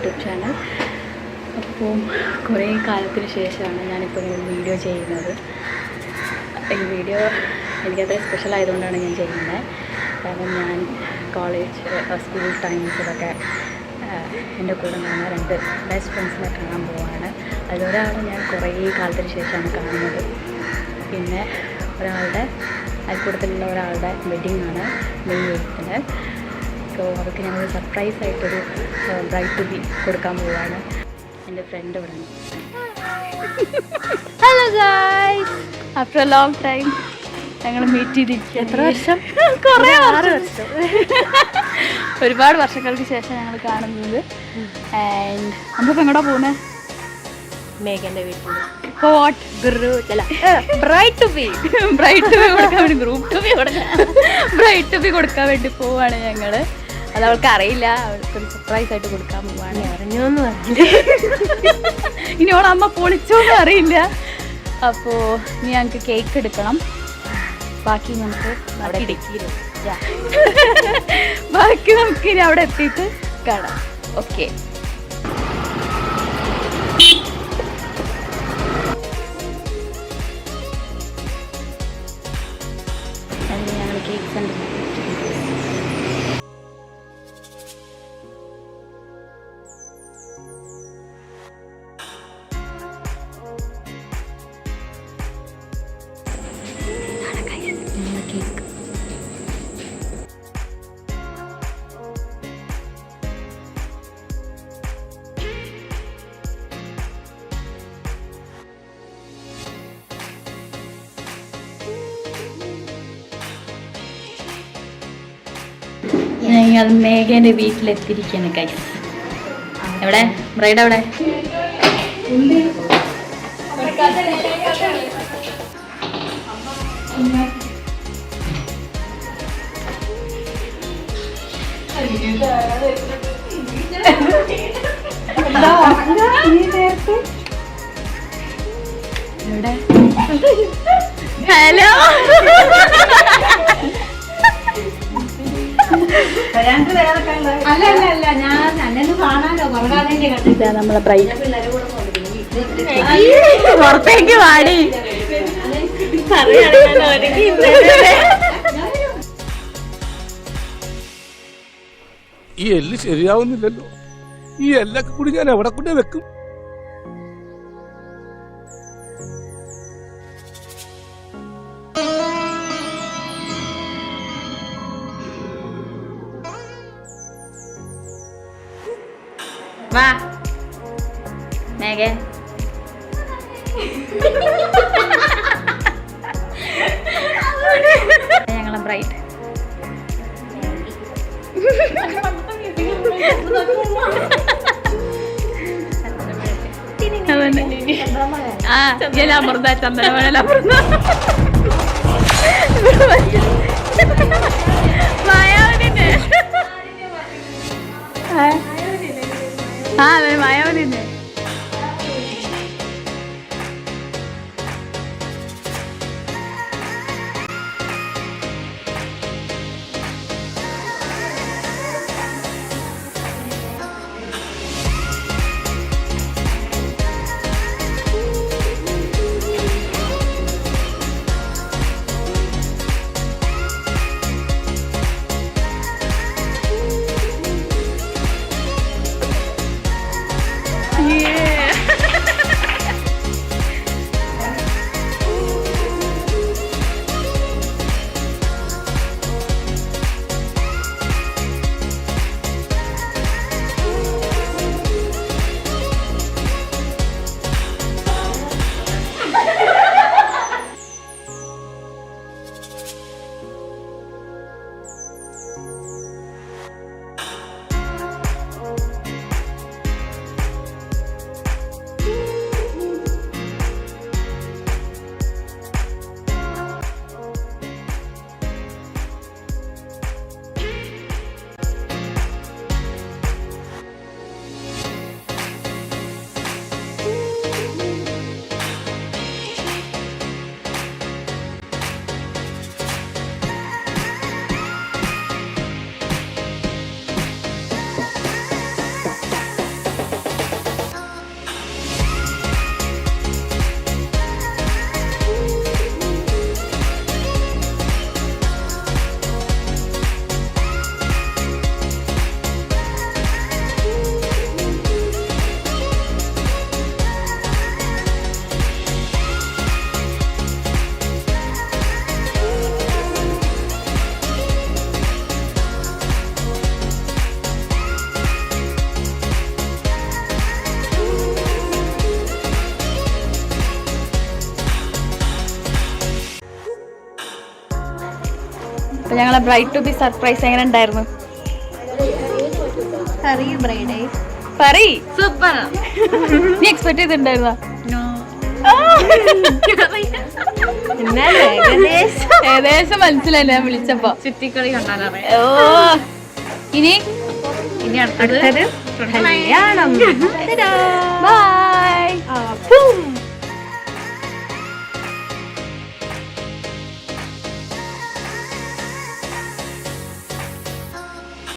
YouTube channel. അപ്പോൾ കുറേ കാലത്തിന് ശേഷമാണ് ഞാനിപ്പോൾ ഒരു വീഡിയോ ചെയ്യുന്നത്. ഈ വീഡിയോ എനിക്കത്ര സ്പെഷ്യൽ ആയതുകൊണ്ടാണ് ഞാൻ ചെയ്യുന്നത്. കാരണം ഞാൻ കോളേജ് സ്കൂൾ ടൈംസിലൊക്കെ എൻ്റെ കൂടെ നടന്ന 2 ബെസ്റ്റ് ഫ്രണ്ട്സിനെ കാണാൻ പോവാണ്. അതിലൊരാൾ ഞാൻ കുറേ കാലത്തിന് ശേഷമാണ് കാണുന്നത്. പിന്നെ ഒരാളുടെ അയൽക്കൂട്ടത്തിലുള്ള ഒരാളുടെ വെഡ്ഡിങ് ആണ് മെയ് 8-ന്. സോ അവർക്ക് ഞങ്ങൾ സർപ്രൈസ് ആയിട്ടൊരു ബ്രൈഡ് ടു ബി കൊടുക്കാൻ പോവാണ്. എൻ്റെ ഫ്രണ്ട് ഇവിടെ ഉണ്ട്. Hello guys, after A long time ഞങ്ങൾ മീറ്റ് ചെയ്തിരിക്കുക. എത്ര വർഷം? കുറേ 6 വർഷം. ഒരുപാട് വർഷങ്ങൾക്ക് ശേഷം ഞങ്ങൾ കാണുന്നത്. ആൻഡ് നമ്മളിപ്പോൾ എങ്ങോട്ടാ പോകുന്നത്? മേഘൻ്റെ വീട്ടിൽ. ബ്രൈഡ് ടു ബി കൊടുക്കാൻ വേണ്ടി, group to be bride to be കൊടുക്കാൻ വേണ്ടി പോവാണ് ഞങ്ങൾ. അത് അവൾക്ക് അറിയില്ല, അവൾക്കൊരു സർപ്രൈസ് ആയിട്ട് കൊടുക്കാൻ പോവാണ്. അറിഞ്ഞോന്ന് പറഞ്ഞില്ല, ഇനി ഓളമ്മ പൊളിച്ചോന്നും അറിയില്ല. അപ്പോൾ ഇനി ഞങ്ങൾക്ക് കേക്ക് എടുക്കണം. ബാക്കി നമുക്ക് അവിടെ ഇടുക്കിയിലും ബാക്കി നമുക്ക് ഇനി അവിടെ എത്തിയിട്ട് കാണാം. ഓക്കെ, ഞങ്ങൾ കേക്ക് സെൻ്റർ കേക്ക്. ഞങ്ങൾ മേഘേൻ്റെ വീട്ടിലെത്തിയിരിക്കുകയാണ് ഗൈസ്. എവിടെ ബ്രൈഡ്? എവിടെ? ഹലോ, അല്ല ഞാൻ അന്നെ കാണാനോ പറഞ്ഞാ നമ്മളെ ബ്രൈഡ് പുറത്തേക്ക് വാടി. ഈ എല്ല് ശരിയാവുന്നില്ലല്ലോ. ഈ എല്ലൊക്കെ കൂടി ഞാൻ എവിടെ കൊണ്ട് വെക്കും? വാ മേഘേ. ഞങ്ങളെ ബ്രൈഡ് അമൃത ചന്ദനമഴ മായാവതിന്റെ അതെ മായാവതിന്റെ അപ്പൊ ഞങ്ങളെ ബ്രൈഡ് ടു ബി സർപ്രൈസ് എങ്ങനെ ഉണ്ടായിരുന്നു? പറയ്. സൂപ്പർ. നീ എക്സ്പെക്ട് ചെയ്തിട്ടുണ്ടായിരുന്നോ? ഏകദേശം മനസ്സിലായില്ല ഞാൻ വിളിച്ചപ്പോ. ചുറ്റിക്കളി കണ്ടാലറിയാം. ഓ ഇനി അടുത്തത് കല്യാണം. ബൈ.